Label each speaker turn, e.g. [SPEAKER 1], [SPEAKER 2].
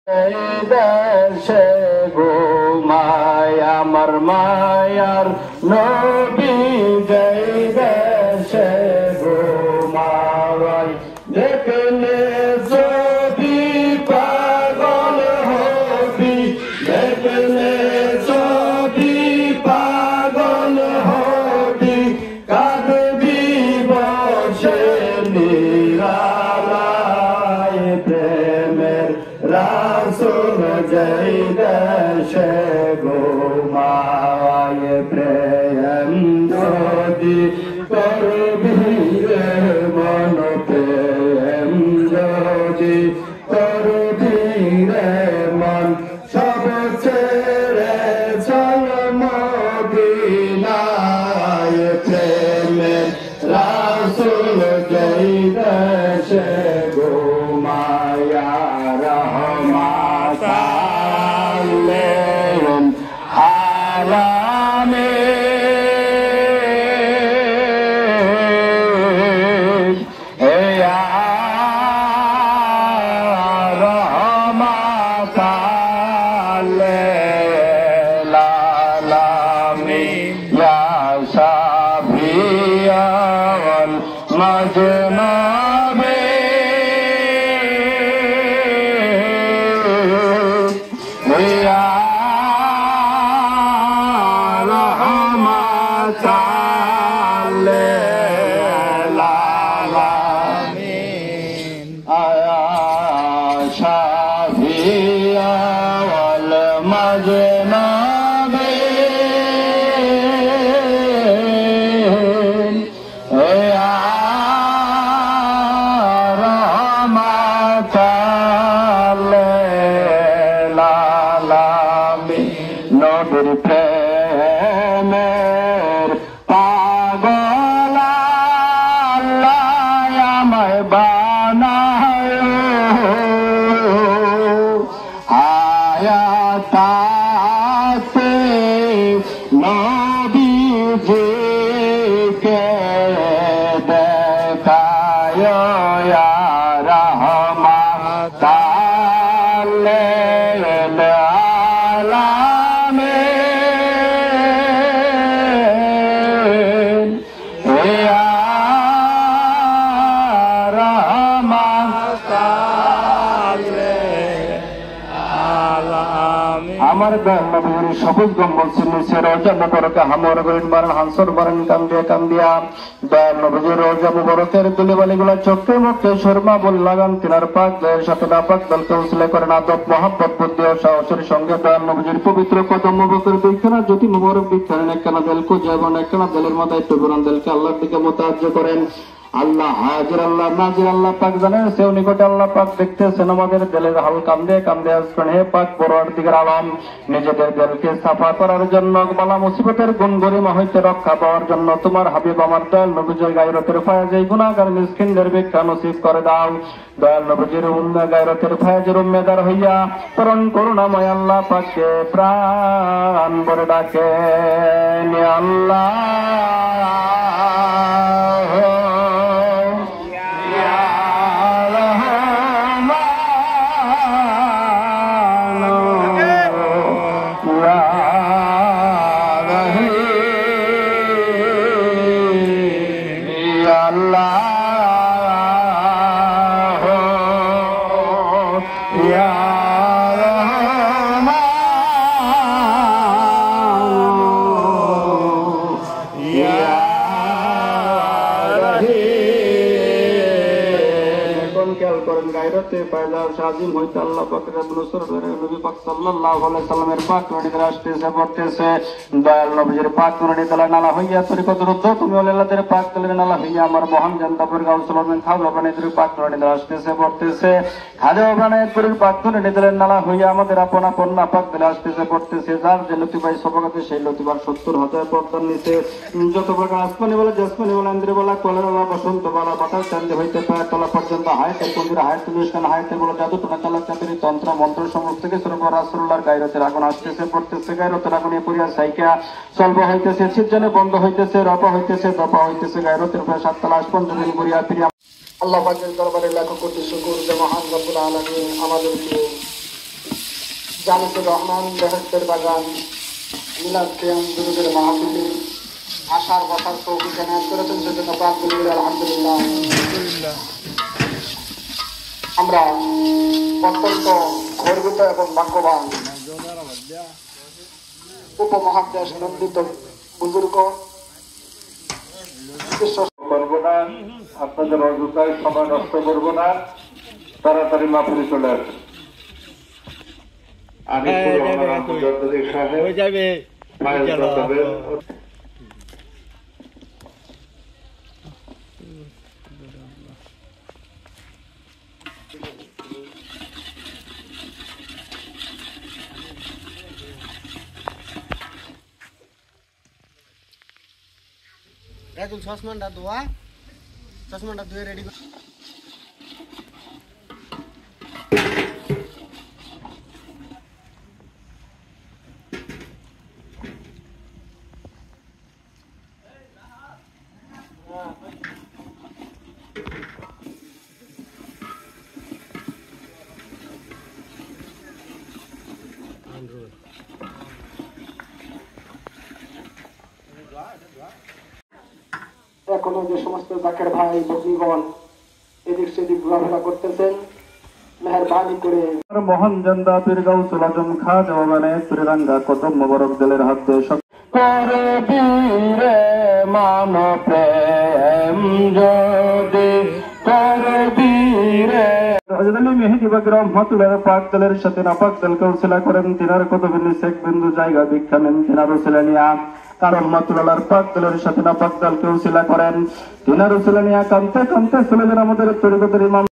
[SPEAKER 1] দেশে ঘুমায় আমার মায়ার নবী, জয় দেশে ঘুমায় দেখলে যদি পাগল হবি, দেখলে যদি পাগল হবি, কাঁদবি বসে নিরালায় প্রেমের রাসূল জয় দেশে ঘুমায় প্রেম যদি করবি রে মন, প্রেম যদি করবি রে মন, সব ছেড়ে চল মদিনায় প্রেমের রাসূল জয় দেশে ঘুমায় রহমাতাল্লিল আলামিন, ইয়া রহমাতাল্লিল আলামিন, ইয়া শাফিয়াল মাজনুবিন, ইয়া রহমাতাল্লিল আলামিন, ইয়া শাফিয়াল মাজনুবিন, ইয়া রহমাতাল্লিল আলামিন। নবীর প্রেমের পাগল আল্লাহ আমায় বানায়, হায়াতাতে নবীজিকে দেখায়, ইয়া রহমাতাল্লিল আলামিন, ইয়া রহমাতাল্লিল আলামিন। আমার নবীর সবুজ গম্বল সিনেছে রোজা মুবারকে হামর গরিন মারেন হানসর মারেন কান্দিয়া কান্দিয়া, দয়াল নবীর রোজা মুবারকের দুলিবালিগুলা চোখে মুখে সুরমা বল লাগান, তিনার পাক দয়ের সাথে নাপাক দলকে উসলে করেন আদব মহাব্বত বুদ্ধি ও সাহসের সঙ্গে দয়াল নবীর পবিত্র কদম মুবারকের দুইখানা জ্যোতি মুবারক বিখ্যান একখানা দেলকো যেমন একখানা দেলের মাথায় টুকুরান দেলকে আল্লাহর দিকে মোতাজ্জ করেন। আল্লাহ হাজির, আল্লাহ নাজির, আল্লাহ পাক জানেন, সেও নিকটে আল্লাহ পাক দেখতেছেন আমাদের দিলের হাল কান্দে কান্দে আসবেন। হে পাক পরওয়ারদিগার আলম, নিজেদের দিলকে সাফা করার জন্য, বালা মুসিবতের গুণ গরিমা হইতে রক্ষা পাওয়ার জন্য তোমার হাবিব আমার দয়াল নবীজির গায়রতের ফায়েজে গুনাহগার মিসকিনদের ভিক্ষা নসিব করে দাও। দয়াল নবীজির গায়রতের ফায়েজের উম্মেদার হইয়া পরম করুণাময় আল্লাহ পাককে প্রাণ ভরে ডাকেন, আল্লাহ গায়রতে পয়দা শাজিম হইতে আল্লাহ পাকের নূর নবী পাক সাল্লাল্লাহু আলাইহি সাল্লামের পাক নূরে আসতেছে পড়তেছে। দয়াল নবীর পাক নূরে তলা নালা হইয়া তরিকত রুদ্ধ তুমি আল্লাহর পাক তলে নালা হইয়া আমার মহান জান্নাতুল গাউসুল আমিন খাওয়া বানাইতে পাক নূরে আসতেছে পড়তেছে। খাদেও বানাইতে পাক নূরে তলে নালা হইয়া আমাদের আপন আপন পাক তলে আসতেছে পড়তেছে। যার যে লতিবাই সবগতে সেই লতিবার 70,000 পর্দার নিচে যত প্রকার আসমানি বলা জসমানি বলা ইন্দ্র বলা কলেরা বসন্ত বলা বাতাস চাঁদে হইতে পায় তলা পর্যন্ত হায়াতের পন্দির হায়াতের অনুষ্ঠান হায়াতের বলা জাদু টোনা চালা চাঁদের তন্ত্র মন্ত্র সমস্ত কিছু রাসূলুল্লাহর গায়রতের আগুন আসতেছে পড়তেছে। গায়রতের আগুনে পড়িয়া সাইকা চলবা হইতেছে, সিজনে বন্ধ হইতেছে, রপা হইতেছে, দপা হইতেছে। গায়রতের উপরে 7 তলা 5 দিন ঘুরিয়া ফিরিয়া আল্লাহ পাকের দরবারে লাখো কোটি শুকর যে মহান রব্বুল আলামিন আমাদেরকে
[SPEAKER 2] জামিসুর রহমান বেহেশতের বাগান মিলাদ কিয়াম দুরুদের মাহফিলে আশার বসার তৌফিক এনায়েত করেছেন, সেজন্য প্রার্থনা করি আলহামদুলিল্লাহ। আমরা অত্যন্ত গর্বিত এবং ভাগ্যবান উপমহাদেশ নন্দিত বুজুর্গ
[SPEAKER 1] করবো না, আপনাদের অযথায় সময় নষ্ট করবো না, তাড়াতাড়ি মাহফিলে চলে আসুন।
[SPEAKER 2] রাজুল চশমাটা ধুয়ে রেডি কর। এখনো যে সমস্ত জাকের ভাই ভগ্নীগণ এদিক সেদিক ঘোরাফেরা করতেছেন, মেহরবানি করে
[SPEAKER 1] মহান জান্দা পীর গাউসুল আজম খাজা বাবানে ত্রিরঙ্গা কদম মোবারক দিলের হাত দিয়ে করবি রে মান প্রেম যদি করবি রে মেহেদি বাগ রহমাতুল্লাহ পাক দলের সাথে নাপাক দলকে উসিলা করেন। তিনার কতবিন্দু শেখ বিন্দু জায়গা ভিক্ষা নেন তিনার উসিলা নিয়া, কারণ রহমাতুল্লাহর পাক দলের সাথে নাপাক দলকে উসিলা করেন। তিনার উসিলা নিয়া কানতে কানতে চলে যান আমাদের তরিকতের ইমাম